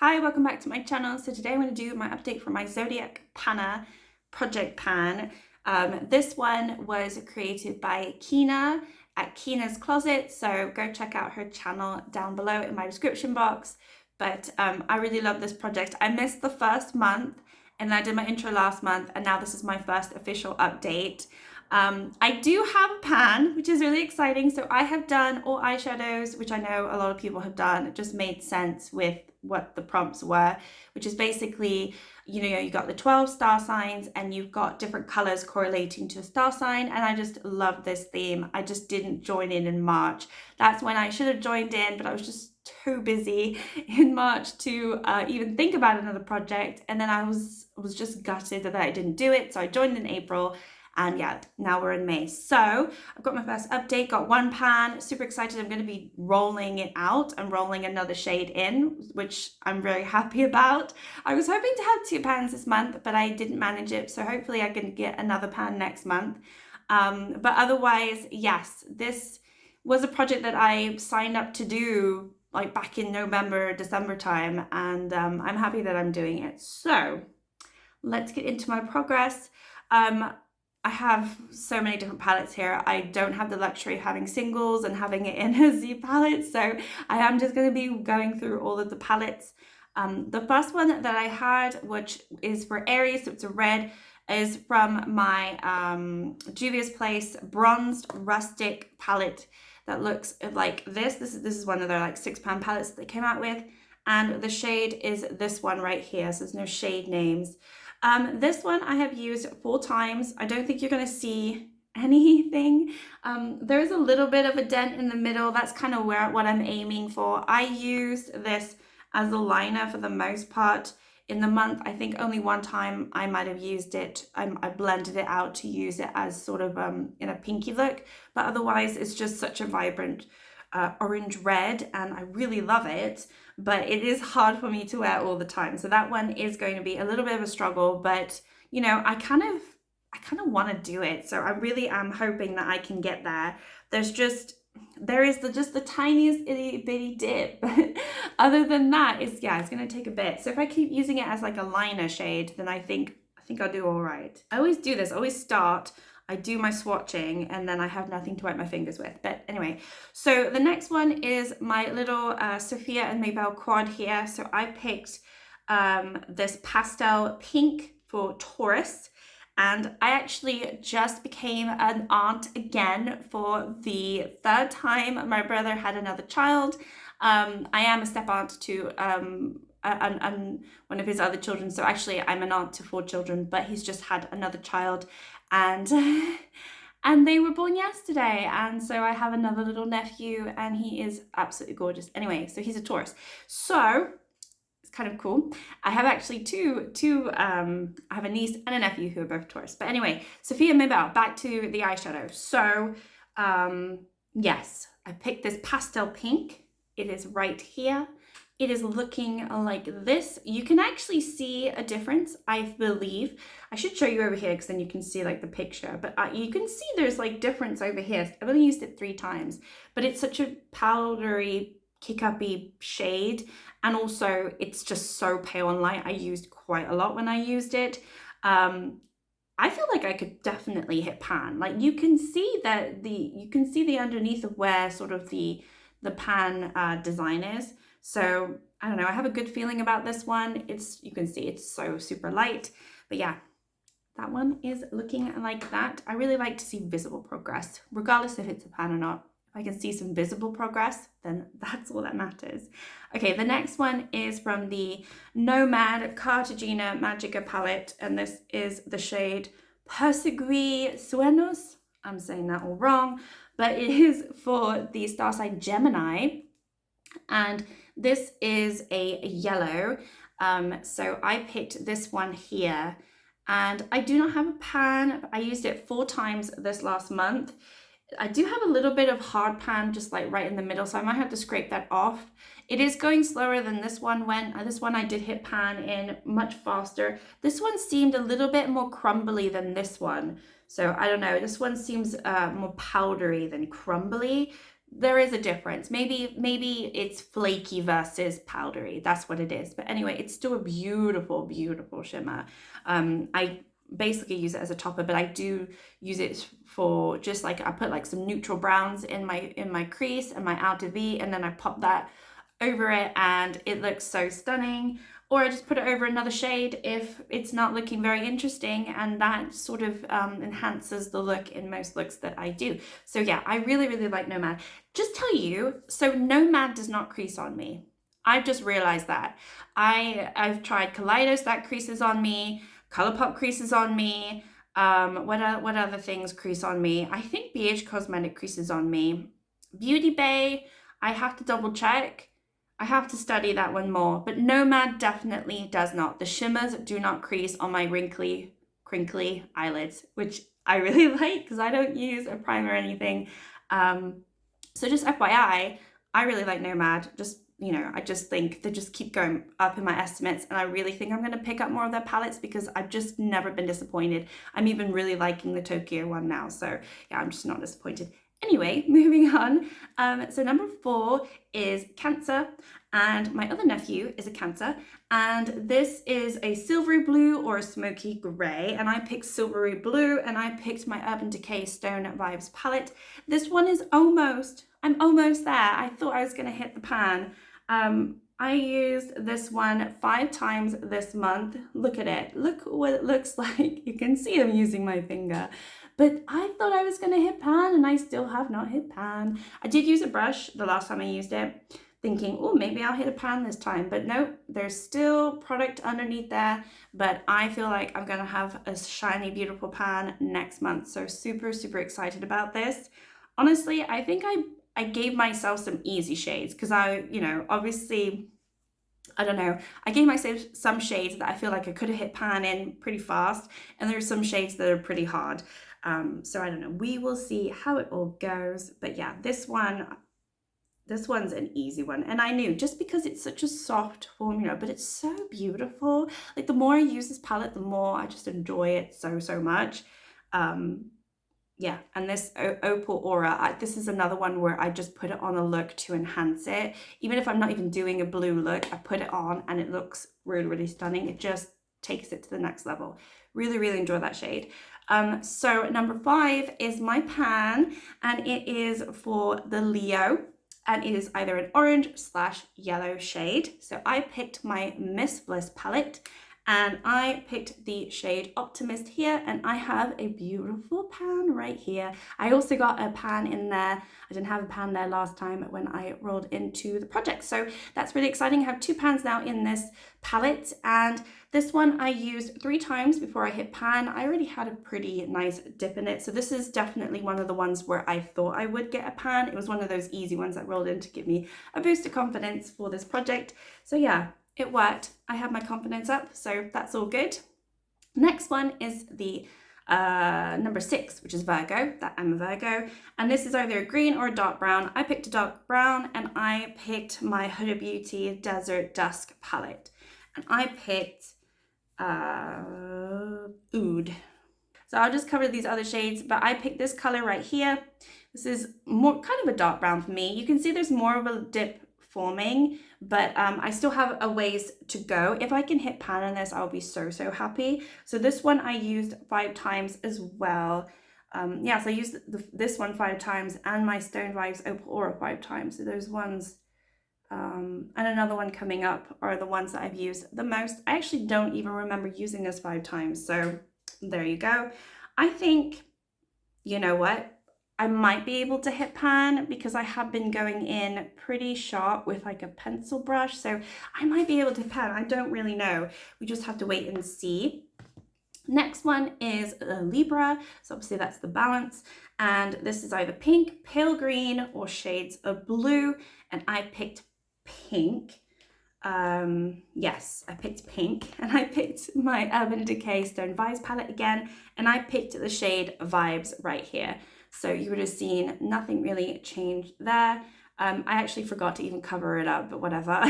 Hi, welcome back to my channel. So today I'm going to do my update for my ZODIAC PANNER project pan. This one was created by Kina at Kina's Closet, so go check out her channel down below in my description box. But I really love this project. I missed the first month and I did my intro last month, and now this is my first official update. I do have a pan, which is really exciting. So I have done all eyeshadows, which I know a lot of people have done. It just made sense with what the prompts were, which is basically, you got the 12 star signs and you've got different colors correlating to a star sign. And I just love this theme. I just didn't join in March. That's when I should have joined in, but I was just too busy in March to even think about another project. And then I was just gutted that I didn't do it. So I joined in April. And yeah, now we're in May. So I've got my first update, got one pan, super excited. I'm going to be rolling it out and rolling another shade in, which I'm very happy about. I was hoping to have 2 pans this month, but I didn't manage it. So hopefully I can get another pan next month. But otherwise, yes, this was a project that I signed up to do like back in November, December time. And I'm happy that I'm doing it. So let's get into my progress. I have so many different palettes here. I don't have the luxury of having singles and having it in a Z palette, so I am just going to be going through all of the palettes. The first one that I had, which is for Aries, so it's a red, is from my Juvias Place Bronzed Rustic palette that looks like this. This is one of their like 6-pan palettes that they came out with, and the shade is this one right here, so there's no shade names. This one I have used 4 times. I don't think you're going to see anything. There's a little bit of a dent in the middle. That's kind of what I'm aiming for. I used this as a liner for the most part in the month. I think only one time I might have used it. I blended it out to use it as sort of in a pinky look, but otherwise it's just such a vibrant orange red, and I really love it, but it is hard for me to wear all the time. So that one is going to be a little bit of a struggle, but I kind of want to do it. So I really am hoping that I can get there. There is just the tiniest itty bitty dip, but other than that, it's going to take a bit. So if I keep using it as like a liner shade, then I think I'll do all right. I always do this. I always start, I do my swatching, and then I have nothing to wipe my fingers with. But anyway, so the next one is my little Sofia and Maybelle quad here. So I picked this pastel pink for Taurus. And I actually just became an aunt again for the 3rd time. My brother had another child. I am a step aunt to and one of his other children. So actually I'm an aunt to 4 children, but he's just had another child, and they were born yesterday. And so I have another little nephew, and he is absolutely gorgeous. Anyway, so he's a Taurus. So it's kind of cool. I have actually two I have a niece and a nephew who are both Taurus. But anyway, Sofia and Maybelle, back to the eyeshadow. So yes, I picked this pastel pink. It is right here. It is looking like this. You can actually see a difference, I believe. I should show you over here because then you can see like the picture. But you can see there's like difference over here. I've only used it 3 times, but it's such a powdery, kick-uppy shade. And also it's just so pale and light. I used quite a lot when I used it. I feel like I could definitely hit pan. Like you can see that the underneath of where sort of the pan design is. So I don't know, I have a good feeling about this one. You can see it's so super light, but yeah, that one is looking like that. I really like to see visible progress, regardless if it's a pan or not. If I can see some visible progress, then that's all that matters. Okay, the next one is from the Nomad Cartagena Magica palette, and this is the shade Persegui Suenos. I'm saying that all wrong, but it is for the star sign Gemini, and this is a yellow. So I picked this one here, and I do not have a pan. I used it 4 times this last month. I do have a little bit of hard pan just like right in the middle, so I might have to scrape that off. It is going slower than this one went. This one I did hit pan in much faster. This one seemed a little bit more crumbly than this one. So I don't know, this one seems more powdery than crumbly. there is a difference. Maybe it's flaky versus powdery. That's what it is. But anyway, it's still a beautiful, beautiful shimmer. I basically use it as a topper, but I do use it for just like, I put like some neutral browns in my crease and my outer V, and then I pop that over it and it looks so stunning. Or I just put it over another shade if it's not looking very interesting, and that sort of enhances the look in most looks that I do. So yeah, I really, really like Nomad. Just tell you, so Nomad does not crease on me. I've just realized that. I've tried Kaleidos, that creases on me. Colourpop creases on me. What other things crease on me? I think BH Cosmetic creases on me. Beauty Bay, I have to double check. I have to study that one more, but Nomad definitely does not. The shimmers do not crease on my wrinkly, crinkly eyelids, which I really like because I don't use a primer or anything. So just FYI, I really like Nomad. Just, you know, I just think they just keep going up in my estimates, and I really think I'm going to pick up more of their palettes because I've just never been disappointed. I'm even really liking the Tokyo one now, so yeah, I'm just not disappointed. Anyway, moving on. So number 4 is Cancer, and my other nephew is a Cancer, and this is a silvery blue or a smoky grey, and I picked silvery blue, and I picked my Urban Decay Stone Vibes palette. This one is I'm almost there. I thought I was going to hit the pan. I used this one 5 times this month. Look at it. Look what it looks like. You can see I'm using my finger. But I thought I was going to hit pan, and I still have not hit pan. I did use a brush the last time I used it, thinking, oh, maybe I'll hit a pan this time. But no, there's still product underneath there. But I feel like I'm going to have a shiny, beautiful pan next month. So super, super excited about this. Honestly, I think I gave myself some easy shades because obviously, I don't know, I gave myself some shades that I feel like I could have hit pan in pretty fast, and there's some shades that are pretty hard. So I don't know, we will see how it all goes. But yeah, this one's an easy one, and I knew, just because it's such a soft formula, but it's so beautiful. Like, the more I use this palette, the more I just enjoy it so much. Yeah, and this Opal Aura, this is another one where I just put it on a look to enhance it. Even if I'm not even doing a blue look, I put it on and it looks really, really stunning. It just takes it to the next level. Really, really enjoy that shade. So number 5 is my pan, and it is for the Leo, and it is either an orange/yellow shade. So I picked my Miss Bliss palette, and I picked the shade Optimist here, and I have a beautiful pan right here. I also got a pan in there. I didn't have a pan there last time when I rolled into the project, so that's really exciting. I have 2 pans now in this palette, and this one I used 3 times before I hit pan. I already had a pretty nice dip in it, so this is definitely one of the ones where I thought I would get a pan. It was one of those easy ones that rolled in to give me a boost of confidence for this project. So yeah, it worked. I have my confidence up, so that's all good. Next one is the number 6, which is Virgo. That I'm a Virgo, and this is either a green or a dark brown. I picked a dark brown, and I picked my Huda Beauty Desert Dusk palette, and I picked Oud. So I'll just cover these other shades, but I picked this color right here. This is more kind of a dark brown for me. You can see there's more of a dip forming, but I still have a ways to go. If I can hit pan on this, I'll be so happy. So this one I used 5 times as well. Yeah, so I used this one 5 times, and my Stone Vibes Opal Aura 5 times. So those ones, and another one coming up, are the ones that I've used the most. I actually don't even remember using this 5 times, so there you go. I think, you know what, I might be able to hit pan because I have been going in pretty sharp with like a pencil brush, so I might be able to pan. I don't really know. We just have to wait and see. Next one is Libra, so obviously that's the balance, and this is either pink, pale green, or shades of blue, and I picked pink. Yes, I picked pink, and I picked my Urban Decay Stone Vibes palette again, and I picked the shade Vibes right here. So you would have seen nothing really changed there. I actually forgot to even cover it up, but whatever.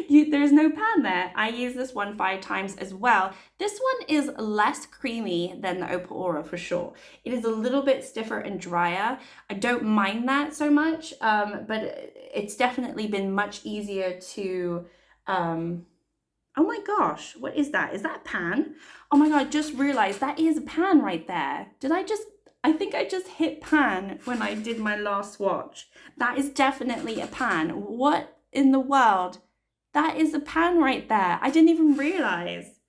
There's no pan there. I use this one 5 times as well. This one is less creamy than the Opal Aura for sure. It is a little bit stiffer and drier. I don't mind that so much, but it's definitely been much easier to... oh my gosh, what is that? Is that a pan? Oh my God, I just realized that is a pan right there. I think I just hit pan when I did my last swatch. That is definitely a pan. What in the world? That is a pan right there. I didn't even realize.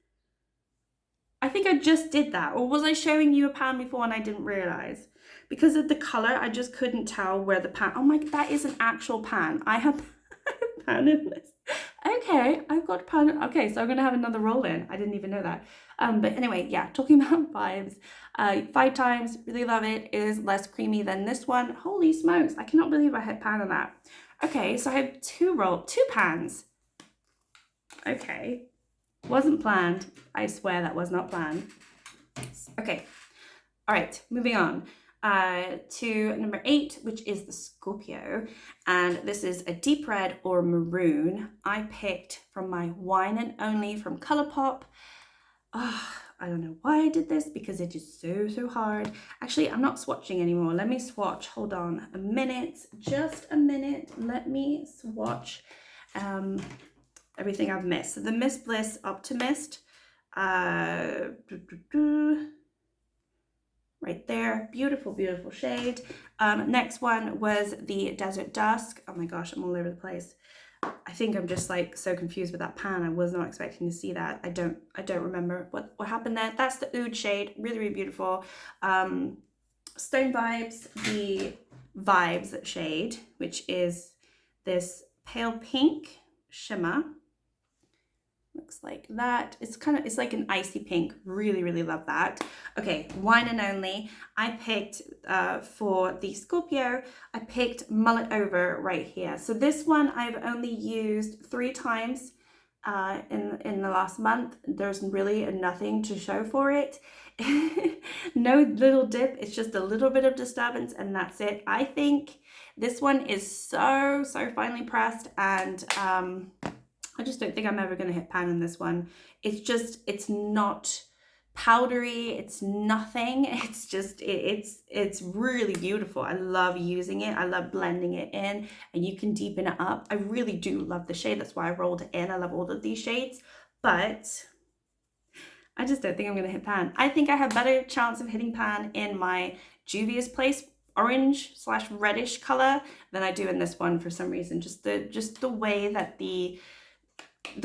I think I just did that. Or was I showing you a pan before and I didn't realize? Because of the color, I just couldn't tell where the pan... Oh my, that is an actual pan. I have a pan in this. Okay, I've got a pan. Okay, so I'm gonna have another roll in. I didn't even know that. But anyway, yeah, talking about vibes. 5 times, really love it. It is less creamy than this one. Holy smokes, I cannot believe I hit pan on that. Okay, so I have 2 pans. Okay, wasn't planned. I swear that was not planned. Okay, all right, moving on. To number 8, which is the Scorpio, and this is a deep red or maroon. I picked from my Wine and Only from Colourpop. I don't know why I did this, because it is so hard. Actually, I'm not swatching anymore. Let me swatch. Hold on a minute, just a minute. Let me swatch everything I've missed. So the Miss Bliss Optimist. Right there, beautiful shade. Next one was the Desert Dusk. Oh my gosh, I'm all over the place. I think I'm just like so confused with that pan. I was not expecting to see that. I don't remember what happened there. That's the Oud shade, really beautiful. Stone Vibes, the Vibes shade, which is this pale pink shimmer. Looks like that. It's like an icy pink. Really love that. Okay, Wine and Only. I picked for the Scorpio, I picked Mullet Over right here. So this one I've only used 3 times in the last month. There's really nothing to show for it. No little dip. It's just a little bit of disturbance and that's it. I think this one is so finely pressed, and I just don't think I'm ever going to hit pan in this one. It's not powdery. It's nothing. It's just, it's really beautiful. I love using it. I love blending it in, and you can deepen it up. I really do love the shade. That's why I rolled it in. I love all of these shades, but I just don't think I'm going to hit pan. I think I have better chance of hitting pan in my Juvias Place orange / reddish color than I do in this one for some reason. Just the way that the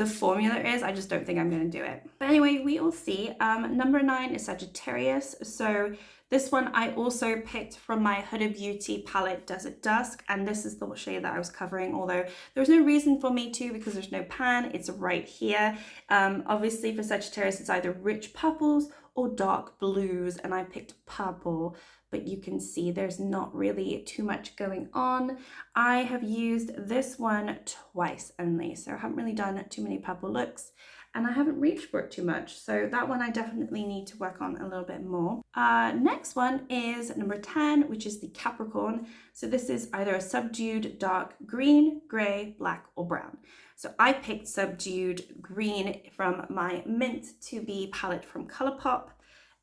formula is, I just don't think I'm going to do it. But anyway, we will see. Number 9 is Sagittarius. So this one I also picked from my Huda Beauty palette, Desert Dusk, and this is the shade that I was covering, although there's no reason for me to, because there's no pan. It's right here. Obviously for Sagittarius, it's either rich purples or dark blues, and I picked purple, but you can see there's not really too much going on. I have used this one twice only, so I haven't really done too many purple looks, and I haven't reached for it too much, so that one I definitely need to work on a little bit more. Next one is number 10, which is the Capricorn. So this is either a subdued dark green, gray, black, or brown. So I picked subdued green from my Mint to Be palette from Colourpop.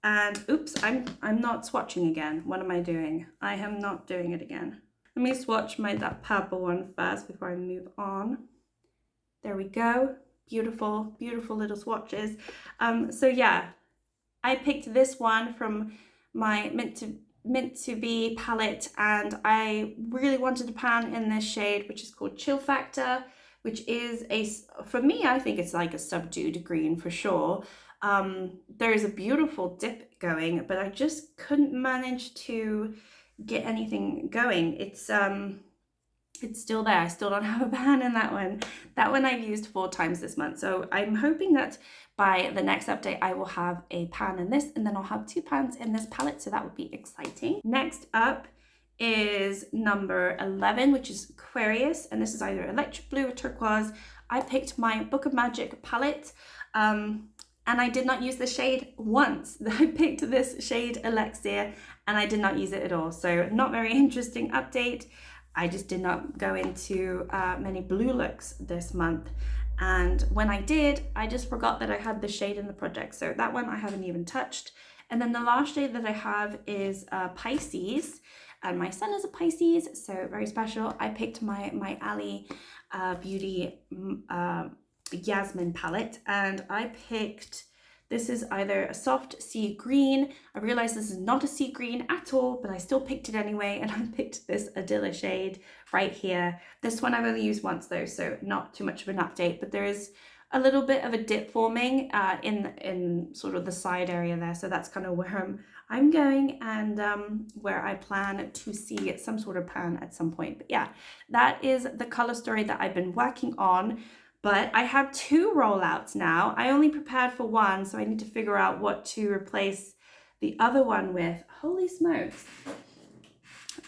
And oops, I'm not swatching again. What am I doing? I am not doing it again. Let me swatch that purple one first before I move on. There we go. Beautiful little swatches. So yeah, I picked this one from my Mint to Be palette, and I really wanted a pan in this shade, which is called Chill Factor, which is for me, I think it's like a subdued green for sure. There is a beautiful dip going, but I just couldn't manage to get anything going. It's still there. I still don't have a pan in that one. That one I've used 4 times this month. So I'm hoping that by the next update, I will have a pan in this, and then I'll have 2 pans in this palette. So that would be exciting. Next up is number 11, which is Aquarius, and this is either electric blue or turquoise. I picked my Book of Magic palette, and I did not use the shade once. I picked this shade Elixir, and I did not use it at all. So not very interesting update. I just did not go into many blue looks this month. And when I did, I just forgot that I had the shade in the project. So that one I haven't even touched. And then the last shade that I have is Pisces. And my sun is a Pisces, so very special. I picked my Ali Beauty Yasmin palette, and I picked, this is either a soft sea green. I realized this is not a sea green at all, but I still picked it anyway, and I picked this Adilla shade right here. This one I've only used once though, so not too much of an update, but there is a little bit of a dip forming in sort of the side area there, so that's kind of where I'm going, and where I plan to see some sort of pan at some point. But yeah, that is the color story that I've been working on. But I have 2 rollouts now. I only prepared for one, so I need to figure out what to replace the other one with. Holy smokes.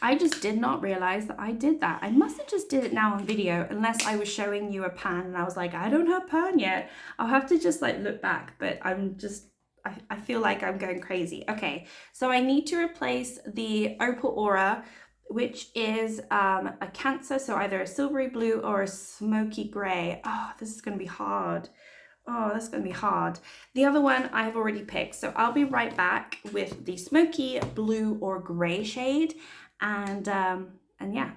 I just did not realize that I did that. I must have just did it now on video, unless I was showing you a pan and I was like, I don't have pan yet. I'll have to just like look back, but I feel like I'm going crazy. Okay, so I need to replace the Opal Aura, which is a Cancer, so either a silvery blue or a smoky gray. Oh, this is going to be hard. Oh, that's going to be hard. The other one I have already picked, so I'll be right back with the smoky blue or gray shade, and yeah.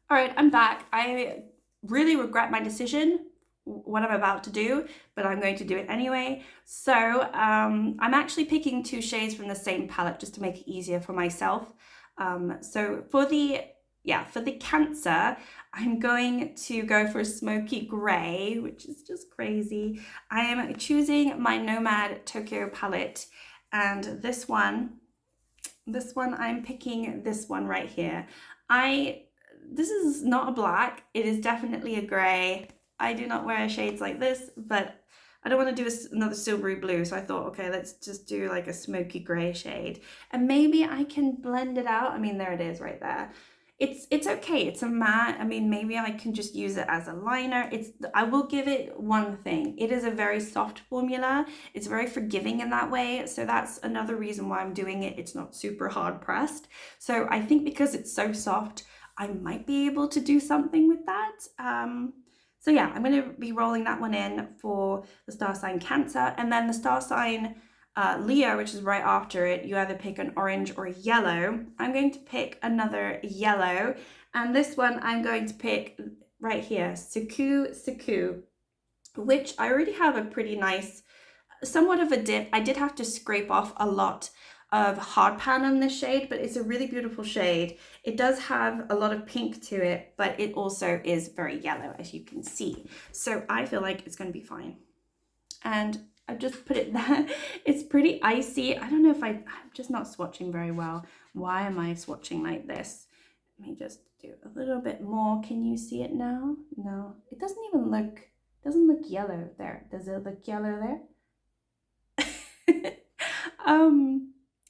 All right, I'm back. I really regret my decision, what I'm about to do, but I'm going to do it anyway. So I'm actually picking 2 shades from the same palette just to make it easier for myself. So for the Cancer, I'm going to go for a smoky gray, which is just crazy. I am choosing my Nomad Tokyo palette, and this one I'm picking this one right here. This is not a black, it is definitely a gray. I do not wear shades like this, but I don't want to do another silvery blue, so I thought, okay, let's just do like a smoky gray shade, and maybe I can blend it out. I mean, there it is right there. It's okay, it's a matte. I mean, maybe I can just use it as a liner. I will give it one thing. It is a very soft formula. It's very forgiving in that way, so that's another reason why I'm doing it. It's not super hard pressed. So I think because it's so soft, I might be able to do something with that. So yeah, I'm going to be rolling that one in for the star sign Cancer, and then the star sign Leo, which is right after it, you either pick an orange or a yellow. I'm going to pick another yellow, and this one I'm going to pick right here, Suku, which I already have a pretty nice, somewhat of a dip. I did have to scrape off a lot of hard pan on this shade, but it's a really beautiful shade. It does have a lot of pink to it, but it also is very yellow, as you can see. So I feel like it's going to be fine. And I've just put it there. It's pretty icy. I don't know if I'm just not swatching very well. Why am I swatching like this? Let me just do a little bit more. Can you see it now? No, it doesn't even look, doesn't look yellow there. Does it look yellow there?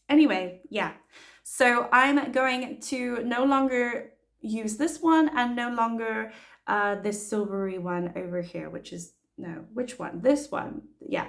Anyway, yeah, so I'm going to no longer use this one, and no longer this silvery one over here, which is, no, which one? This one. Yeah,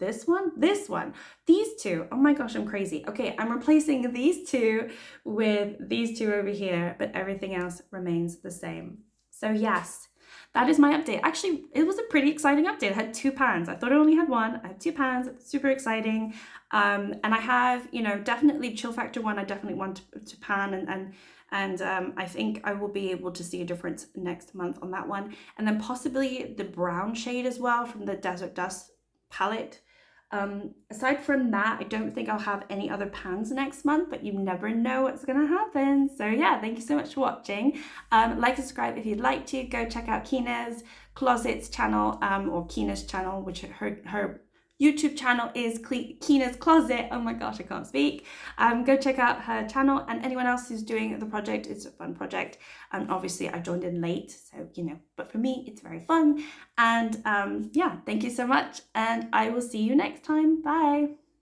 this one, these 2. Oh my gosh, I'm crazy. Okay, I'm replacing these 2 with these 2 over here, but everything else remains the same. So yes, that is my update. Actually, it was a pretty exciting update. I had 2 pans. I thought I only had 1. I had 2 pans. Super exciting. And I have, you know, definitely Chill Factor 1. I definitely want to pan, and I think I will be able to see a difference next month on that one. And then possibly the brown shade as well from the Desert Dusk palette. Aside from that, I don't think I'll have any other pans next month, but you never know what's gonna happen. So yeah, thank you so much for watching. Like, subscribe if you'd like to. Go check out Kina's Closets channel, or Kina's channel, which her YouTube channel is Kina's Closet. Oh my gosh, I can't speak. Go check out her channel, and anyone else who's doing the project. It's a fun project, and obviously I joined in late, so you know, but for me it's very fun. And yeah, thank you so much, and I will see you next time. Bye.